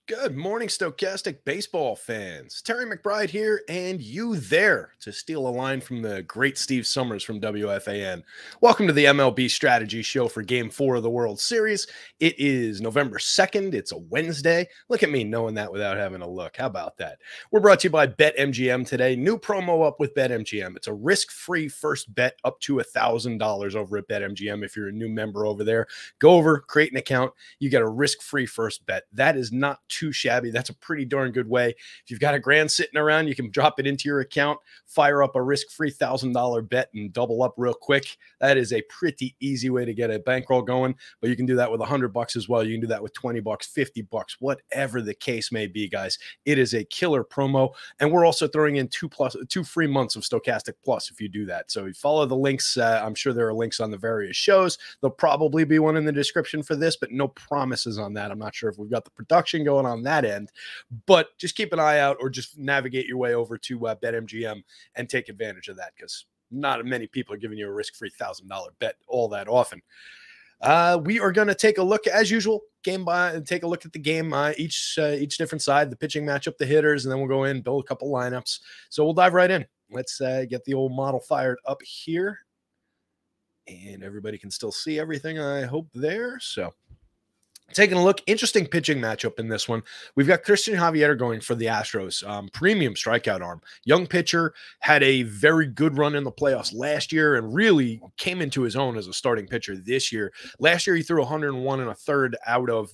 Good morning, Stokastic baseball fans. Terry McBride here, and you there to steal a line from the great Steve Summers from WFAN. Welcome to the MLB Strategy Show for Game 4 of the World Series. It is November 2nd. It's a Wednesday. Look at me knowing that without having a look. How about that? We're brought to you by BetMGM today. New promo up with BetMGM. It's a risk-free first bet up to $1,000 over at BetMGM. If you're a new member over there, go over, create an account. You get a risk-free first bet. That is not too shabby. That's a pretty darn good way. If you've got a grand sitting around, you can drop it into your account, fire up a risk-free $1,000 bet and double up real quick. That is a pretty easy way to get a bankroll going, but you can do that with $100 as well. You can do that with $20, $50, whatever the case may be, guys. It is a killer promo, and we're also throwing in two free months of Stokastic Plus if you do that. So you follow the links. I'm sure there are links on the various shows. There'll probably be one in the description for this, but no promises on that. I'm not sure if we've got the production going on that end, but just keep an eye out or just navigate your way over to BetMGM and take advantage of that, because not many people are giving you a risk-free $1,000 bet all that often. We are going to take a look, as usual, game by take a look at the game, each different side, the pitching matchup, the hitters, and then we'll go in, build a couple lineups. So we'll dive right in. Let's get the old model fired up here, and everybody can still see everything, I hope, there. So taking a look, interesting pitching matchup in this one. We've got Christian Javier going for the Astros, premium strikeout arm. Young pitcher, had a very good run in the playoffs last year and really came into his own as a starting pitcher this year. Last year, he threw 101 1/3 out of,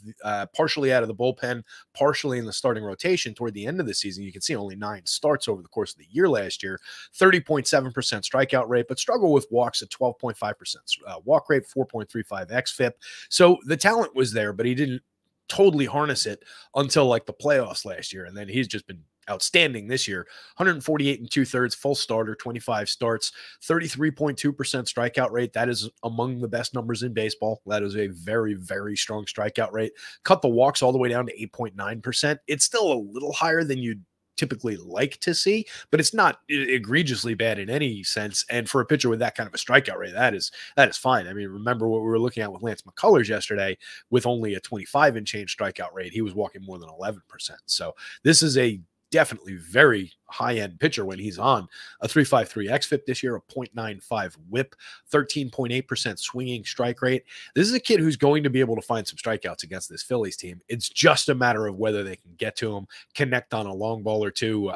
partially out of the bullpen, partially in the starting rotation toward the end of the season. You can see only 9 starts over the course of the year last year, 30.7% strikeout rate, but struggled with walks at 12.5%, walk rate, 4.35 xFIP. So the talent was there, but he didn't totally harness it until like the playoffs last year. And then he's just been outstanding this year. 148 2/3, full starter, 25 starts, 33.2% strikeout rate. That is among the best numbers in baseball. That is a very, very strong strikeout rate. Cut the walks all the way down to 8.9%. It's still a little higher than you'd typically like to see, but it's not egregiously bad in any sense. And for a pitcher with that kind of a strikeout rate, that is fine. I mean, remember what we were looking at with Lance McCullers yesterday with only a 25 and change strikeout rate. He was walking more than 11%. So this is a definitely very high-end pitcher when he's on. A 3.53 xFIP this year, a 0.95 whip, 13.8% swinging strike rate. This is a kid who's going to be able to find some strikeouts against this Phillies team. It's just a matter of whether they can get to him, connect on a long ball or two.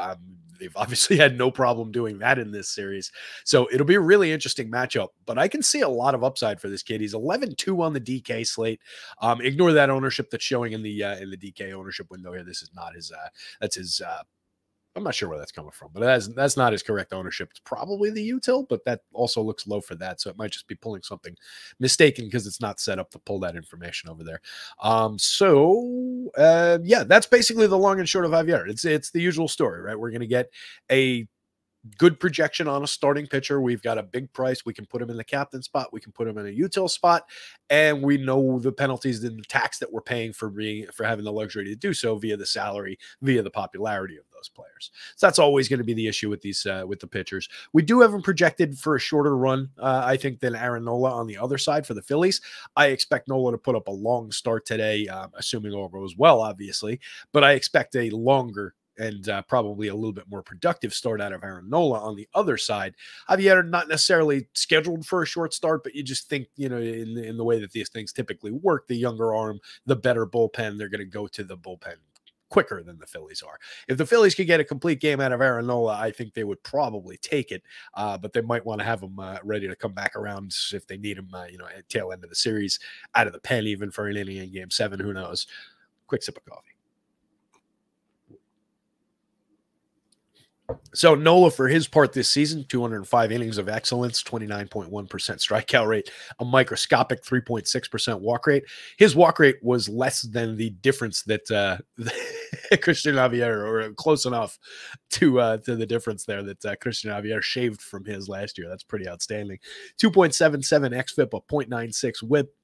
They've obviously had no problem doing that in this series. So it'll be a really interesting matchup, but I can see a lot of upside for this kid. He's 11-2 on the DK slate. Ignore that ownership that's showing in the DK ownership window here. This is not his, that's his, I'm not sure where that's coming from, but that's not his correct ownership. It's probably the util, but that also looks low for that. So it might just be pulling something mistaken because it's not set up to pull that information over there. Yeah, that's basically the long and short of Javier. It's the usual story, right? We're going to get a good projection on a starting pitcher. We've got a big price. We can put him in the captain spot. We can put him in a util spot, and we know the penalties and the tax that we're paying for having the luxury to do so via the salary, via the popularity of those players. So that's always going to be the issue with these with the pitchers. We do have him projected for a shorter run, I think, than Aaron Nola on the other side for the Phillies. I expect Nola to put up a long start today, assuming all goes well, obviously, but I expect a longer and probably a little bit more productive start out of Aaron Nola on the other side. Javier not necessarily scheduled for a short start, but you just think, you know, in the way that these things typically work, the younger arm, the better bullpen, they're going to go to the bullpen quicker than the Phillies are. If the Phillies could get a complete game out of Aaron Nola, I think they would probably take it, but they might want to have him ready to come back around if they need him, you know, at tail end of the series, out of the pen even for an inning in Game 7, who knows. Quick sip of coffee. So Nola, for his part this season, 205 innings of excellence, 29.1% strikeout rate, a microscopic 3.6% walk rate. His walk rate was less than the difference that Christian Javier, or close enough to the difference there that Christian Javier shaved from his last year. That's pretty outstanding. 2.77 xFIP, a 0.96 whip.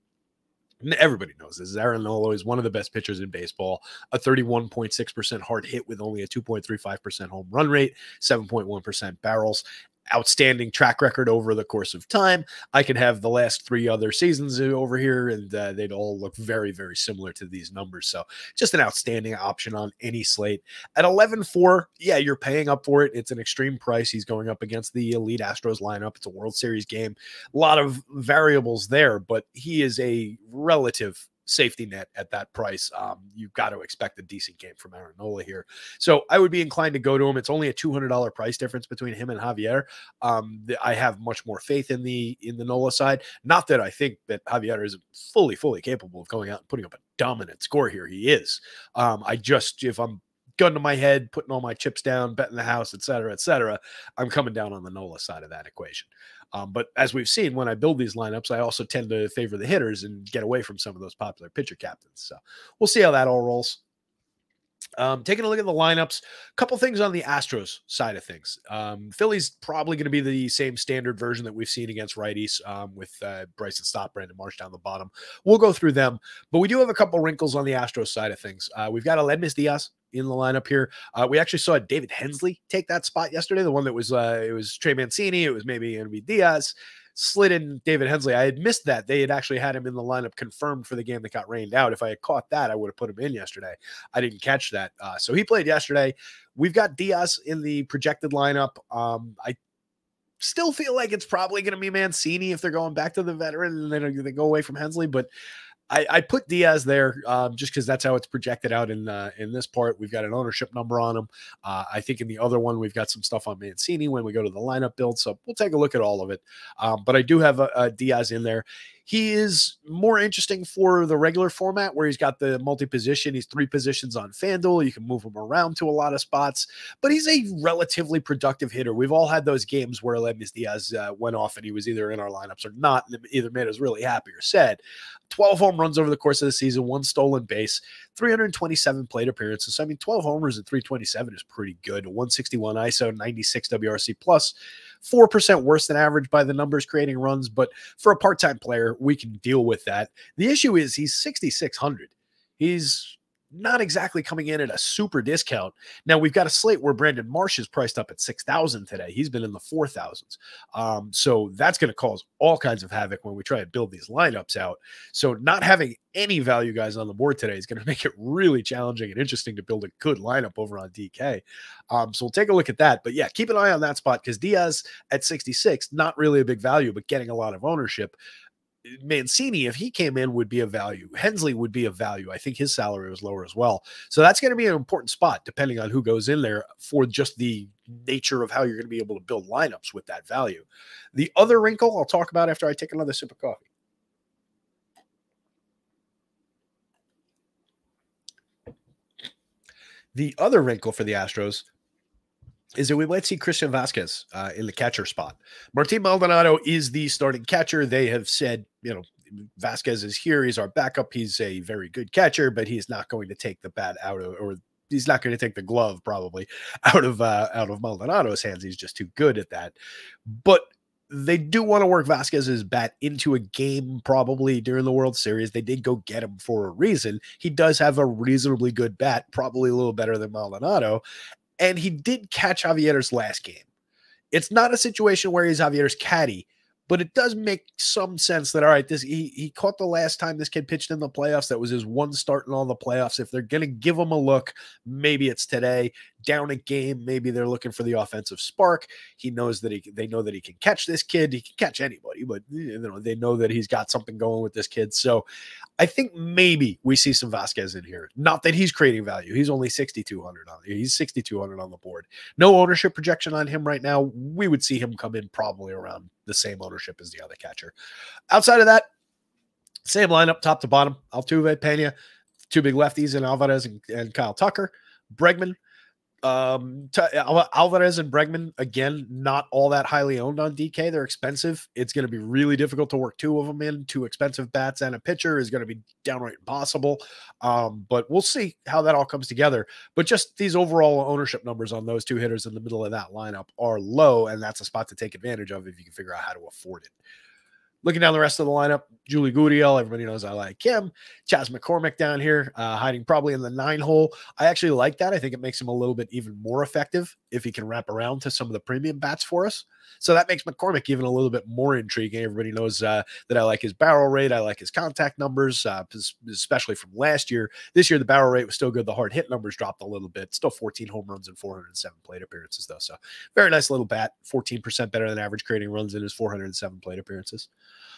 Everybody knows this. Aaron Nola is one of the best pitchers in baseball. A 31.6% hard hit with only a 2.35% home run rate, 7.1% barrels. outstanding track record over the course of time. I could have the last 3 other seasons over here, and they'd all look very, very similar to these numbers. So just an outstanding option on any slate. At 11-4, yeah, you're paying up for it. It's an extreme price. He's going up against the elite Astros lineup. It's a World Series game. A lot of variables there, but he is a relative safety net at that price. You've got to expect a decent game from Aaron Nola here. So I would be inclined to go to him. It's only a $200 price difference between him and Javier. I have much more faith in the Nola side. Not that I think that Javier is fully capable of going out and putting up a dominant score here. He is. If I'm gun to my head, putting all my chips down, betting the house, et cetera, I'm coming down on the Nola side of that equation. But as we've seen, when I build these lineups, I also tend to favor the hitters and get away from some of those popular pitcher captains. So we'll see how that all rolls. Taking a look at the lineups, a couple things on the Astros side of things. Phillies probably going to be the same standard version that we've seen against righties with Bryson Stott, Brandon Marsh down the bottom. We'll go through them, but we do have a couple wrinkles on the Astros side of things. We've got Aledmys Diaz in the lineup here. We actually saw David Hensley take that spot yesterday. The one that was it was Trey Mancini. It was maybe going to be Diaz. Slid in David Hensley. I had missed that. They had actually had him in the lineup confirmed for the game that got rained out. If I had caught that, I would have put him in yesterday. I didn't catch that. So he played yesterday. We've got Diaz in the projected lineup. I still feel like it's probably going to be Mancini if they're going back to the veteran and they go away from Hensley, but I put Diaz there just because that's how it's projected out in this part. We've got an ownership number on him. I think in the other one, we've got some stuff on Mancini when we go to the lineup build. So we'll take a look at all of it. But I do have a Diaz in there. He is more interesting for the regular format where he's got the multi-position. He's 3 positions on FanDuel. You can move him around to a lot of spots, but he's a relatively productive hitter. We've all had those games where Aledmys Diaz went off and he was either in our lineups or not, and either made us really happy or sad. 12 home runs over the course of the season, 1 stolen base, 327 plate appearances. So, I mean, 12 homers at 327 is pretty good. 161 ISO, 96 WRC plus, 4% worse than average by the numbers creating runs. But for a part-time player, we can deal with that. The issue is he's 6,600. He's not exactly coming in at a super discount. Now we've got a slate where Brandon Marsh is priced up at 6,000 today. He's been in the 4,000s. So that's going to cause all kinds of havoc when we try to build these lineups out. So not having any value guys on the board today is going to make it really challenging and interesting to build a good lineup over on DK. So we'll take a look at that. But yeah, keep an eye on that spot because Diaz at 66, not really a big value, but getting a lot of ownership. Mancini, if he came in, would be a value. Hensley would be a value. I think his salary was lower as well. So that's going to be an important spot depending on who goes in there for just the nature of how you're going to be able to build lineups with that value. The other wrinkle I'll talk about after I take another sip of coffee. The other wrinkle for the Astros is that we might see Christian Vasquez in the catcher spot. Martin Maldonado is the starting catcher. They have said, Vasquez is here. He's our backup. He's a very good catcher, but he's not going to take the bat out of, or he's not going to take the glove probably out of Maldonado's hands. He's just too good at that. But they do want to work Vasquez's bat into a game probably during the World Series. They did go get him for a reason. He does have a reasonably good bat, probably a little better than Maldonado. And he did catch Javier's last game. It's not a situation where he's Javier's caddy, but it does make some sense that, all right, he caught the last time this kid pitched in the playoffs. That was his one start in all the playoffs. If they're going to give him a look, maybe it's today. Down a game, maybe they're looking for the offensive spark. He knows that they know that he can catch this kid. He can catch anybody, but they know that he's got something going with this kid. So I think maybe we see some Vasquez in here. Not that he's creating value. He's only 6,200 on. He's 6,200 on the board. No ownership projection on him right now. We would see him come in probably around the same ownership as the other catcher. Outside of that, same lineup, top to bottom. Altuve, Pena, 2 big lefties, and Alvarez and Kyle Tucker. Bregman. Alvarez and Bregman, again, not all that highly owned on DK. They're expensive. It's going to be really difficult to work 2 of them in. 2 expensive bats and a pitcher is going to be downright impossible. But we'll see how that all comes together. But just these overall ownership numbers on those 2 hitters in the middle of that lineup are low, and that's a spot to take advantage of if you can figure out how to afford it. Looking down the rest of the lineup, Julie Gurriel, everybody knows I like him. Chas McCormick down here, hiding probably in the 9 hole. I actually like that. I think it makes him a little bit even more effective if he can wrap around to some of the premium bats for us. So that makes McCormick even a little bit more intriguing. Everybody knows that I like his barrel rate. I like his contact numbers, especially from last year. This year, the barrel rate was still good. The hard hit numbers dropped a little bit. Still 14 home runs and 407 plate appearances, though. So very nice little bat, 14% better than average, creating runs in his 407 plate appearances.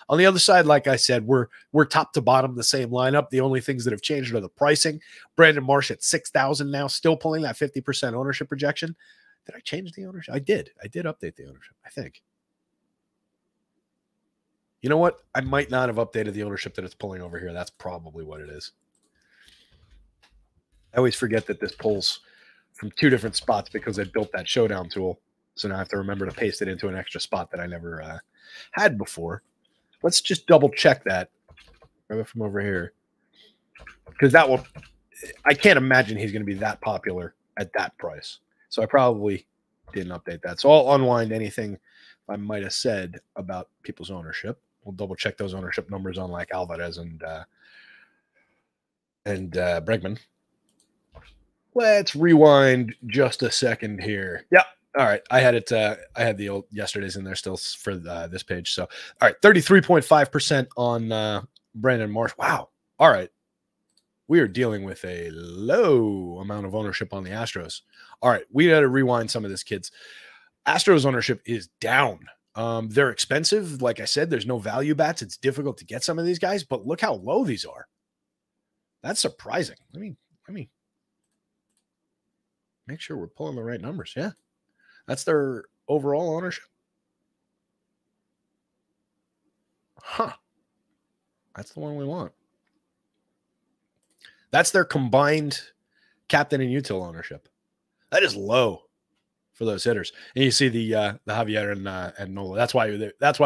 On the other side, like I said, we're top to bottom the same lineup. The only things that have changed are the pricing. Brandon Marsh at 6,000 now, still pulling that 50% ownership projection. Did I change the ownership? I did update the ownership, I think. You know what? I might not have updated the ownership that it's pulling over here. That's probably what it is. I always forget that this pulls from 2 different spots because I built that showdown tool. So now I have to remember to paste it into an extra spot that I never had before. Let's just double check that. Grab it from over here. Because I can't imagine he's going to be that popular at that price. So I probably didn't update that. So I'll unwind anything I might have said about people's ownership. We'll double check those ownership numbers on like Alvarez and Bregman. Let's rewind just a second here. Yeah. All right. I had the old yesterday's in there still for this page. So, all right. 33.5% on Brandon Marsh. Wow. All right. We are dealing with a low amount of ownership on the Astros. All right, we got to rewind some of this, kids. Astros ownership is down. They're expensive. Like I said, there's no value bats. It's difficult to get some of these guys, but look how low these are. That's surprising. Let me make sure we're pulling the right numbers. Yeah, that's their overall ownership. Huh. That's the one we want. That's their combined captain and util ownership. That is low for those hitters. And you see the Javier and Nola. That's why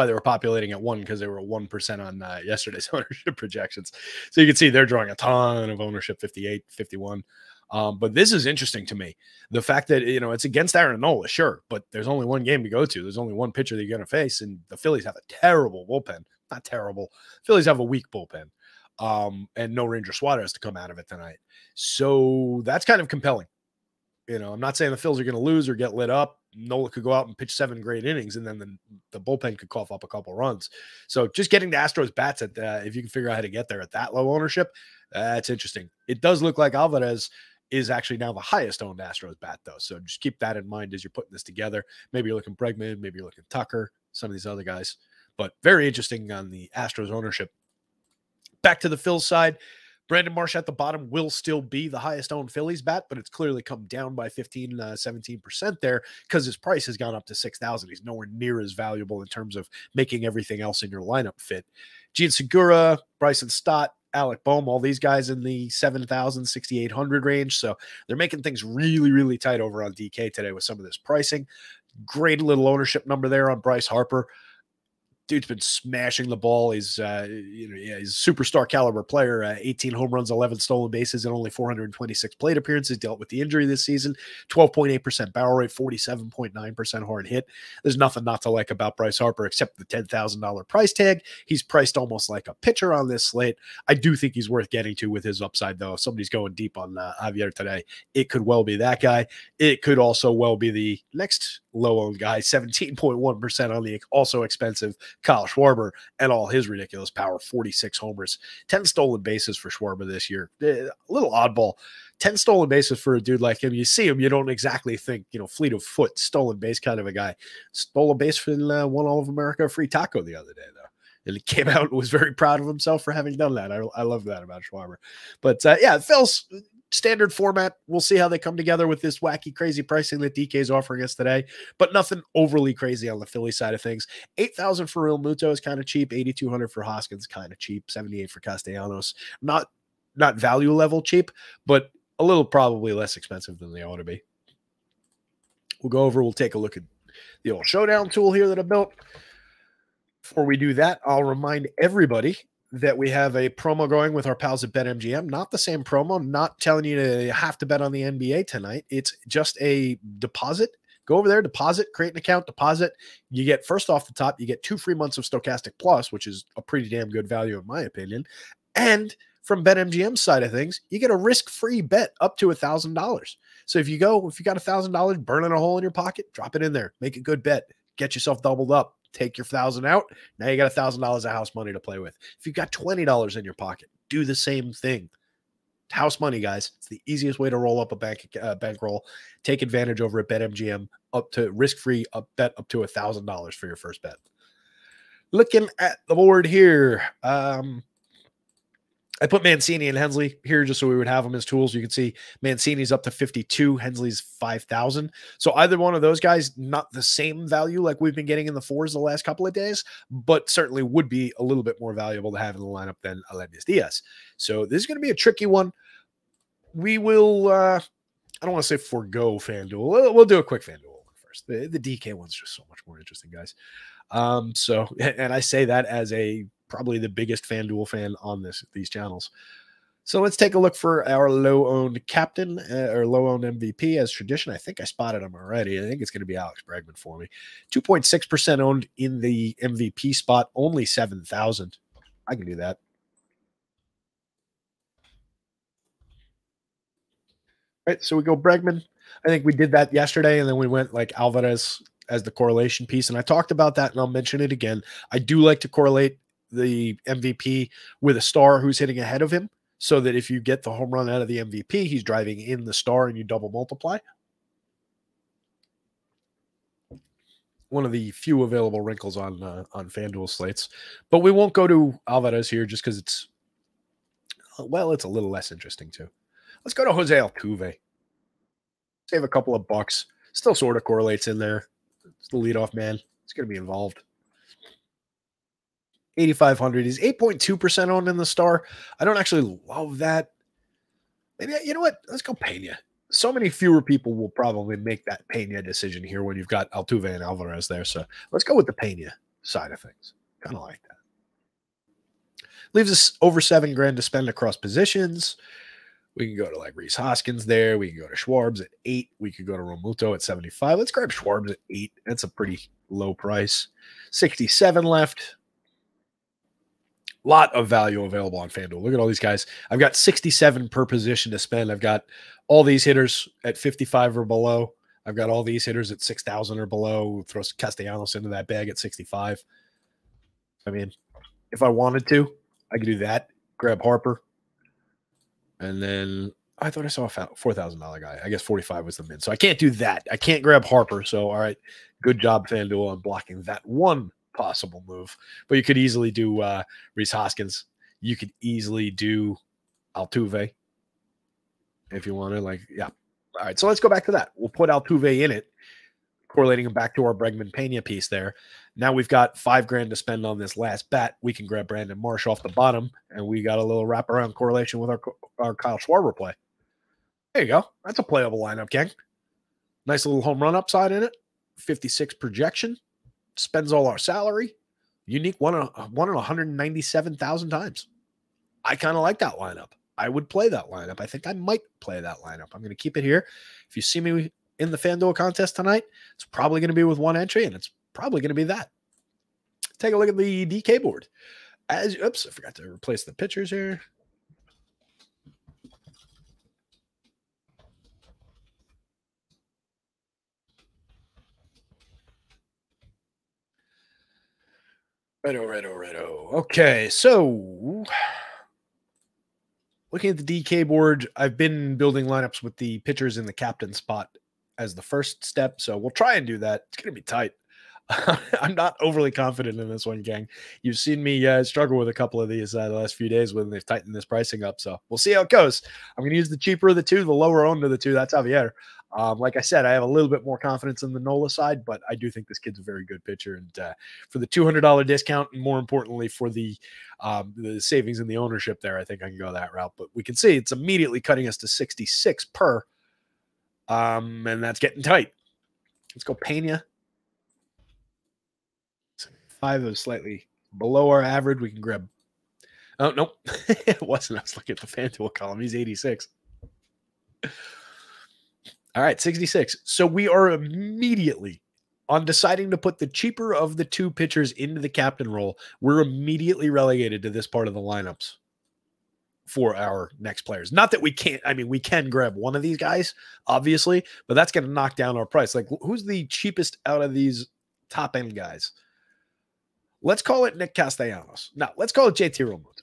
they were populating at 1 because they were 1% on yesterday's ownership projections. So you can see they're drawing a ton of ownership, 58, 51. But this is interesting to me. The fact that, it's against Aaron Nola, sure, but there's only one game to go to. There's only one pitcher that you're going to face, and the Phillies have a terrible bullpen. Not terrible. Phillies have a weak bullpen. And no Ranger Suarez to come out of it tonight. So that's kind of compelling. I'm not saying the Phils are going to lose or get lit up. Nola could go out and pitch 7 great innings, and then the bullpen could cough up a couple runs. So just getting the Astros bats at if you can figure out how to get there at that low ownership, that's interesting. It does look like Alvarez is actually now the highest owned Astros bat, though. So just keep that in mind as you're putting this together. Maybe you're looking Bregman, maybe you're looking Tucker, some of these other guys. But very interesting on the Astros ownership. Back to the Phils side, Brandon Marsh at the bottom will still be the highest owned Phillies bat, but it's clearly come down by 17% there because his price has gone up to 6,000. He's nowhere near as valuable in terms of making everything else in your lineup fit. Gene Segura, Bryson Stott, Alec Boehm, all these guys in the 7,000, 6,800 range. So they're making things really, really tight over on DK today with some of this pricing. Great little ownership number there on Bryce Harper. Dude's been smashing the ball. He's he's a superstar caliber player. 18 home runs, 11 stolen bases, and only 426 plate appearances. Dealt with the injury this season. 12.8% barrel rate, 47.9% hard hit. There's nothing not to like about Bryce Harper except the $10,000 price tag. He's priced almost like a pitcher on this slate. I do think he's worth getting to with his upside, though. If somebody's going deep on Javier today, it could well be that guy. It could also well be the next low-owned guy, 17.1% on the also expensive Kyle Schwarber and all his ridiculous power, 46 homers, 10 stolen bases for Schwarber this year. A little oddball. 10 stolen bases for a dude like him. You see him, you don't exactly think, fleet of foot, stolen base kind of a guy. Stole a base for won All of America free taco the other day, though. And he came out and was very proud of himself for having done that. I love that about Schwarber. But yeah, Phil's standard format. We'll see how they come together with this wacky, crazy pricing that DK is offering us today, but nothing overly crazy on the Philly side of things. 8,000 for Real Muto is kind of cheap. 8,200 for Hoskins, kind of cheap. 78 for Castellanos. Not value level cheap, but a little probably less expensive than they ought to be. We'll take a look at the old showdown tool here that I built. Before we do that, I'll remind everybody that we have a promo going with our pals at BetMGM. Not the same promo, not telling you to have to bet on the NBA tonight. It's just a deposit. Go over there, deposit, create an account, deposit. You get, first off the top, you get 2 free months of Stokastic Plus, which is a pretty damn good value in my opinion. And from BetMGM's side of things, you get a risk-free bet up to $1,000. So if you got $1,000 burning a hole in your pocket, drop it in there, make a good bet, get yourself doubled up, take your 1,000 out. Now you got $1,000 of house money to play with. If you've got $20 in your pocket, do the same thing. House money, guys. It's the easiest way to roll up a bankroll. Take advantage over at BetMGM, up to risk-free bet up to $1,000 for your first bet. Looking at the board here, I put Mancini and Hensley here just so we would have them as tools. You can see Mancini's up to 52, Hensley's 5,000. So either one of those guys, not the same value like we've been getting in the fours the last couple of days, but certainly would be a little bit more valuable to have in the lineup than Aledmys Diaz. So this is going to be a tricky one. We will, I don't want to say forego FanDuel. We'll do a quick FanDuel first. The DK one's just so much more interesting, guys. And I say that as probably the biggest FanDuel fan on these channels. So let's take a look for our low-owned captain or low-owned MVP as tradition. I think I spotted him already. I think it's going to be Alex Bregman for me. 2.6% owned in the MVP spot, only 7,000. I can do that. All right, so we go Bregman. I think we did that yesterday, and then we went like Alvarez as the correlation piece. And I talked about that, and I'll mention it again. I do like to correlate the MVP with a star who's hitting ahead of him, so that if you get the home run out of the MVP, he's driving in the star and you double multiply. One of the few available wrinkles on FanDuel slates. But we won't go to Alvarez here just because it's a little less interesting too. Let's go to Jose Altuve. Save a couple of bucks. Still sort of correlates in there. It's the leadoff man. It's going to be involved. 8,500 is 8.2% owned in the star. I don't actually love that. Maybe, you know what? Let's go Pena. So many fewer people will probably make that Pena decision here when you've got Altuve and Alvarez there. So let's go with the Pena side of things. Kind of like that. Leaves us over $7,000 to spend across positions. We can go to like Rhys Hoskins there. We can go to Schwarbs at 8. We could go to Romuto at 75. Let's grab Schwarbs at 8. That's a pretty low price. 67 left. Lot of value available on FanDuel. Look at all these guys. I've got 67 per position to spend. I've got all these hitters at 55 or below. I've got all these hitters at 6,000 or below. Throw Castellanos into that bag at 65. I mean, if I wanted to, I could do that. Grab Harper. And then I thought I saw a $4,000 guy. I guess 45 was the min. So I can't do that. I can't grab Harper. So, all right, good job, FanDuel, on blocking that one possible move. But you could easily do Rhys Hoskins. You could easily do Altuve if you wanted. Like, yeah. All right, so let's go back to that. We'll put Altuve in it, correlating him back to our Bregman Pena piece there. Now we've got $5,000 to spend on this last bet. We can grab Brandon Marsh off the bottom, and we got a little wraparound correlation with our Kyle Schwarber play. There you go. That's a playable lineup, gang. Nice little home run upside in it. 56 projection. Spends all our salary. Unique one in 197,000 times. I kind of like that lineup. I would play that lineup. I think I might play that lineup. I'm going to keep it here. If you see me in the FanDuel contest tonight, it's probably going to be with one entry, and it's probably going to be that. Take a look at the DK board. Oops, I forgot to replace the pitchers here. Righto. Okay, so looking at the DK board, I've been building lineups with the pitchers in the captain spot as the first step, so we'll try and do that. It's going to be tight. I'm not overly confident in this one, gang. You've seen me struggle with a couple of these the last few days when they've tightened this pricing up, so we'll see how it goes. I'm going to use the cheaper of the two, the lower owned of the two. That's Javier. Like I said, I have a little bit more confidence in the Nola side, but I do think this kid's a very good pitcher. And for the $200 discount, and more importantly, for the savings in the ownership there, I think I can go that route. But we can see it's immediately cutting us to 66 per, and that's getting tight. Let's go Pena. 5 is slightly below our average. We can grab. Oh, nope. It wasn't. I was looking at the FanDuel column. He's 86. All right, 66. So we are immediately, on deciding to put the cheaper of the two pitchers into the captain role, we're immediately relegated to this part of the lineups. for our next players. Not that we can't, I mean, we can grab one of these guys, obviously, but that's going to knock down our price. Like, who's the cheapest out of these top end guys? Let's call it Nick Castellanos. No, let's call it JT Realmuto.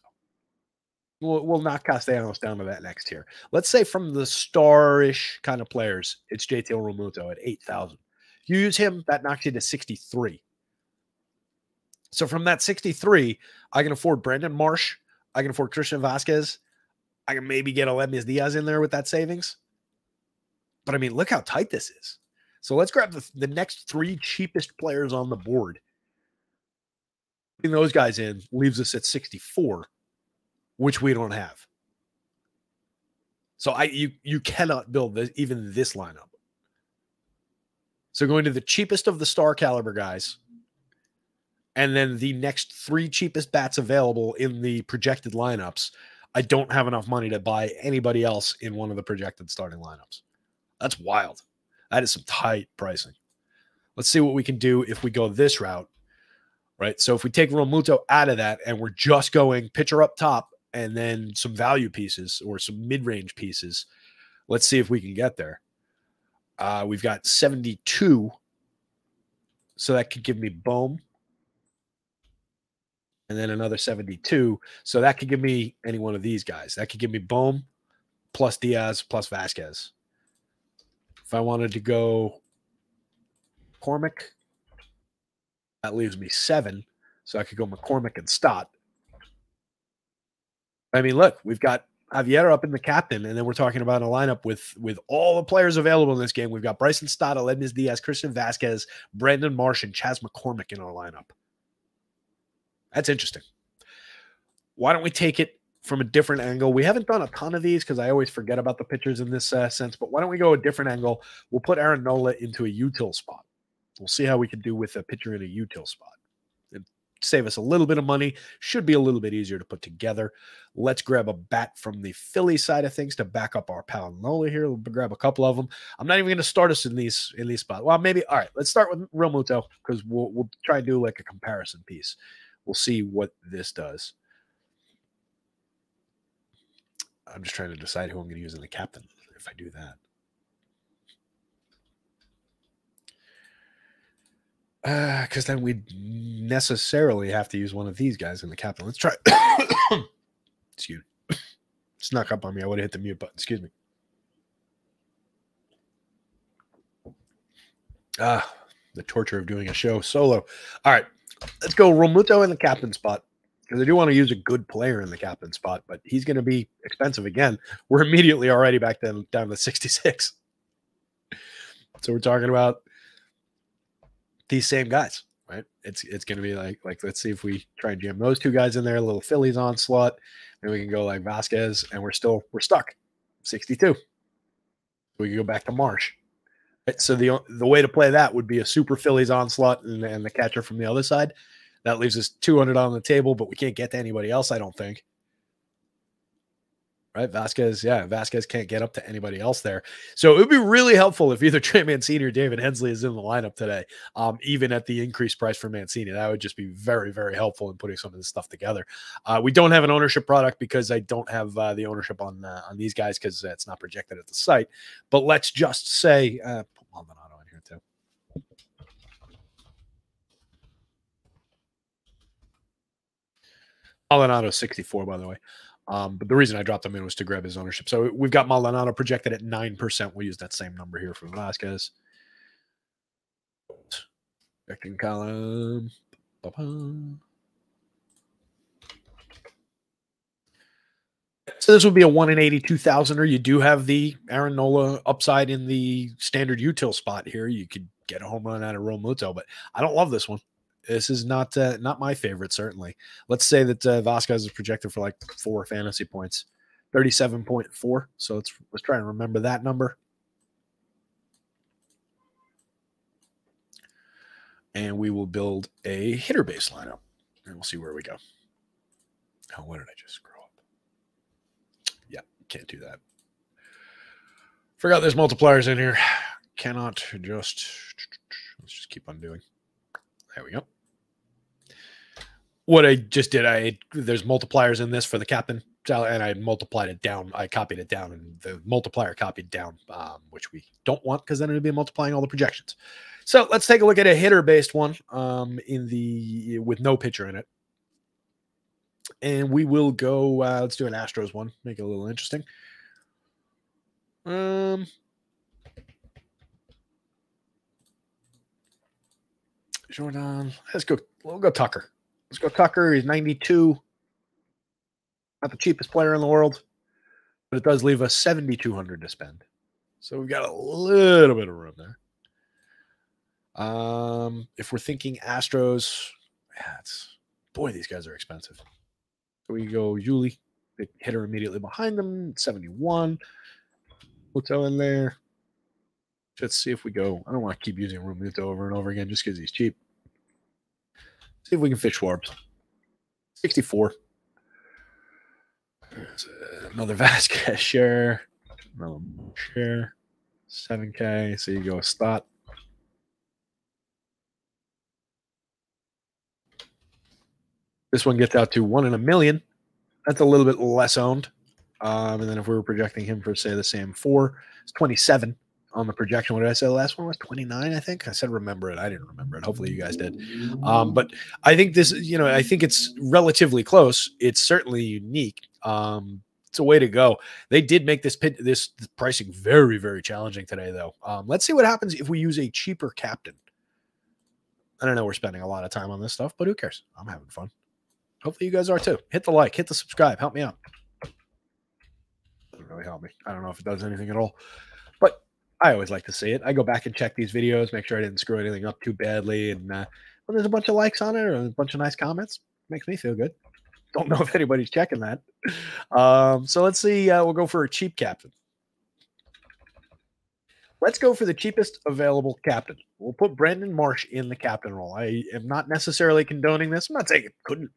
We'll knock Castellanos down to that next tier. Let's say from the star-ish kind of players, it's JT Realmuto at 8,000. You use him, that knocks you to 63. So from that 63, I can afford Brandon Marsh. I can afford Christian Vasquez. I can maybe get Aledmys Diaz in there with that savings. But I mean, look how tight this is. So let's grab the next 3 cheapest players on the board. Putting those guys in leaves us at 64, which we don't have. So you cannot build even this lineup. So going to the cheapest of the star caliber guys, and then the next 3 cheapest bats available in the projected lineups, I don't have enough money to buy anybody else in one of the projected starting lineups. That's wild. That is some tight pricing. Let's see what we can do if we go this route, right? So if we take Realmuto out of that and we're just going pitcher up top and then some value pieces or some mid-range pieces, let's see if we can get there. We've got 72. So that could give me Bohm. And then another 72. So that could give me any one of these guys. That could give me Bohm plus Diaz plus Vasquez. If I wanted to go McCormick, that leaves me 7. So I could go McCormick and Stott. I mean, look, we've got Javier up in the captain, and then we're talking about a lineup with all the players available in this game. We've got Bryson Stott, Aledmys Diaz, Christian Vasquez, Brandon Marsh, and Chas McCormick in our lineup. That's interesting. Why don't we take it from a different angle? We haven't done a ton of these because I always forget about the pitchers in this sense, but why don't we go a different angle? We'll put Aaron Nola into a util spot. We'll see how we can do with a pitcher in a util spot. It'd save us a little bit of money. Should be a little bit easier to put together. Let's grab a bat from the Phillies side of things to back up our pal Nola here. We'll grab a couple of them. I'm not even going to start us in these spots. Well, maybe. All right, let's start with Realmuto because we'll try and do like a comparison piece. We'll see what this does. I'm just trying to decide who I'm going to use in the captain if I do that. Because then we'd necessarily have to use one of these guys in the captain. Let's try. Excuse me. Snuck up on me. I would have hit the mute button. Excuse me. The torture of doing a show solo. All right. Let's go Realmuto in the captain spot because I do want to use a good player in the captain spot, but he's going to be expensive again. We're immediately already back down to 66. So we're talking about these same guys, right? It's going to be like let's see if we try and jam those 2 guys in there, a little Phillies onslaught, and we can go like Vasquez, and we're stuck 62. We can go back to Marsh. So the way to play that would be a super Phillies onslaught and the catcher from the other side. That leaves us 200 on the table, but we can't get to anybody else, I don't think. Right? Vasquez can't get up to anybody else there. So it would be really helpful if either Trey Mancini or David Hensley is in the lineup today, even at the increased price for Mancini. That would just be very, very helpful in putting some of this stuff together. We don't have an ownership product because I don't have the ownership on these guys because it's not projected at the site. But let's just say, put Maldonado in here too. Maldonado 64, by the way. But the reason I dropped him in was to grab his ownership. So we've got Maldonado projected at 9%. We'll use that same number here for Vasquez. Projecting column. So this would be a 1 in 82,000er. You do have the Aaron Nola upside in the standard util spot here. You could get a home run out of Realmuto, but I don't love this one. This is not my favorite, certainly. Let's say that Vasquez is projected for like 4 fantasy points, 37.4. So let's try and remember that number. And we will build a hitter base lineup, and we'll see where we go. Oh, what did I just screw up? Yeah, can't do that. Forgot there's multipliers in here. Cannot just. Let's just keep on doing. There we go. What I just did, there's multipliers in this for the captain. and I multiplied it down. I copied it down, and the multiplier copied down, which we don't want because then it would be multiplying all the projections. So let's take a look at a hitter-based one with no pitcher in it. And we will go, let's do an Astros one, make it a little interesting. Jordan, we'll go Tucker. Let's go Tucker. He's 92. Not the cheapest player in the world, but it does leave us $7,200 to spend. So we've got a little bit of room there. If we're thinking Astros, boy, these guys are expensive. So we go Yuli, the hitter immediately behind them, 71. Muto in there. Let's see if we go. I don't want to keep using Muto over and over again just because he's cheap. See if we can fit Schwarbs. 64. Another Vasquez share. Another share. 7K. So you go a Stott. This one gets out to 1 in a million. That's a little bit less owned. And then if we were projecting him for, say, the same 4, it's 27 on the projection. What did I say? The last one was 29, I think. I said remember it. I didn't remember it. Hopefully you guys did. But I think this, I think it's relatively close. It's certainly unique. It's a way to go. They did make this pricing very, very challenging today, though. Let's see what happens if we use a cheaper captain. I don't know. We're spending a lot of time on this stuff, but who cares? I'm having fun. Hopefully you guys are too. Hit the like, hit the subscribe. Help me out. Doesn't really help me. I don't know if it does anything at all, but I always like to see it. I go back and check these videos, make sure I didn't screw anything up too badly. And when there's a bunch of likes on it or a bunch of nice comments, it makes me feel good. Don't know if anybody's checking that. So let's see. We'll go for a cheap captain. Let's go for the cheapest available captain. We'll put Brandon Marsh in the captain role. I am not necessarily condoning this. I'm not saying it couldn't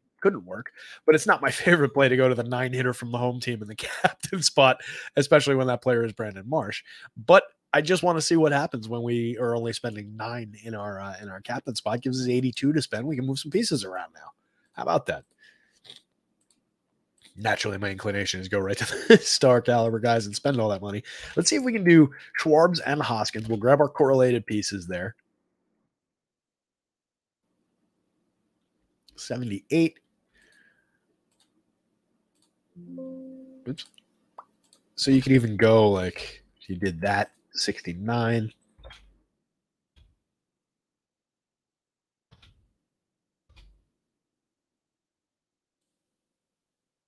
work, but it's not my favorite play to go to the 9-hitter from the home team in the captain spot, especially when that player is Brandon Marsh. But I just want to see what happens when we are only spending 9 in our captain spot. Gives us 82 to spend. We can move some pieces around now. How about that? Naturally, my inclination is go right to the star caliber guys and spend all that money. Let's see if we can do Schwarbs and Hoskins. We'll grab our correlated pieces there. 78. Oops. So you could even go like if you did that, 69.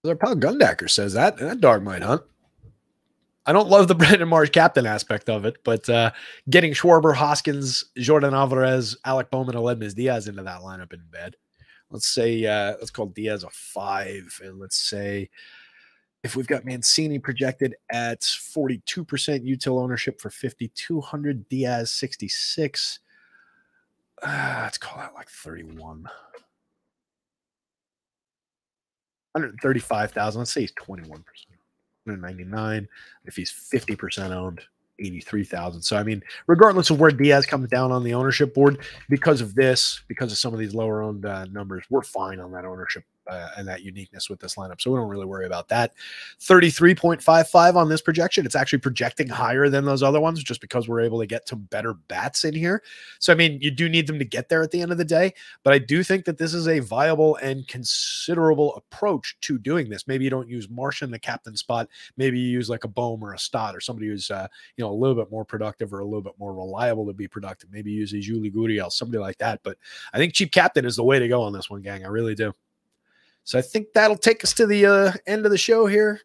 Our pal Gundacker says that dog might hunt. I don't love the Brandon Marsh captain aspect of it, but getting Schwarber, Hoskins, Jordan Alvarez, Alec Bowman, and Aledmys Diaz into that lineup isn't bad. Let's say let's call Diaz a 5, and let's say if we've got Mancini projected at 42% util ownership for 5,200, Diaz 66. Let's call that like 31. 135,000. Let's say he's 21%. 199. If he's 50% owned, 83,000. So I mean, regardless of where Diaz comes down on the ownership board, because of some of these lower owned numbers, we're fine on that ownership and that uniqueness with this lineup. So we don't really worry about that. 33.55 on this projection. It's actually projecting higher than those other ones just because we're able to get some better bats in here. So, I mean, you do need them to get there at the end of the day, but I do think that this is a viable and considerable approach to doing this. Maybe you don't use Marsh in the captain spot. Maybe you use like a Bohm or a Stott or somebody who's, a little bit more productive or a little bit more reliable to be productive. Maybe use a Yuli Gurriel, somebody like that. But I think cheap captain is the way to go on this one, gang. I really do. So I think that'll take us to the end of the show here.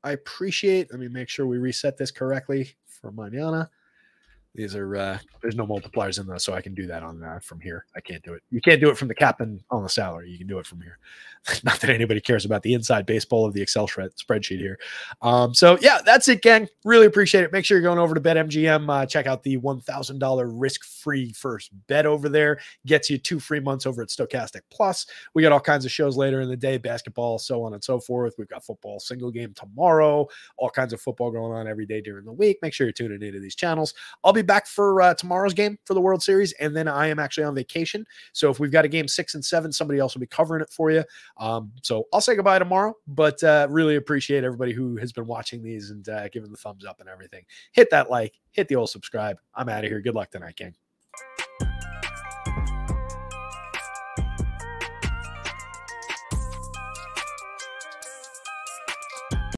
I appreciate. Let me make sure we reset this correctly for mañana. These are there's no multipliers in those, so I can do that on from here. I can't do it. You can't do it from the captain on the salary. You can do it from here. Not that anybody cares about the inside baseball of the Excel spreadsheet here. So yeah, that's it, gang. Really appreciate it. Make sure you're going over to BetMGM. Check out the $1,000 risk-free first bet over there. Gets you 2 free months over at Stokastic Plus. We got all kinds of shows later in the day, basketball, so on and so forth. We've got football single game tomorrow. All kinds of football going on every day during the week. Make sure you're tuning into these channels. I'll be back for tomorrow's game for the World Series, and then I am actually on vacation. So if we've got a game 6 and 7, somebody else will be covering it for you. So I'll say goodbye tomorrow, but really appreciate everybody who has been watching these and giving the thumbs up and everything. Hit that like, hit the old subscribe. I'm out of here. Good luck tonight, gang.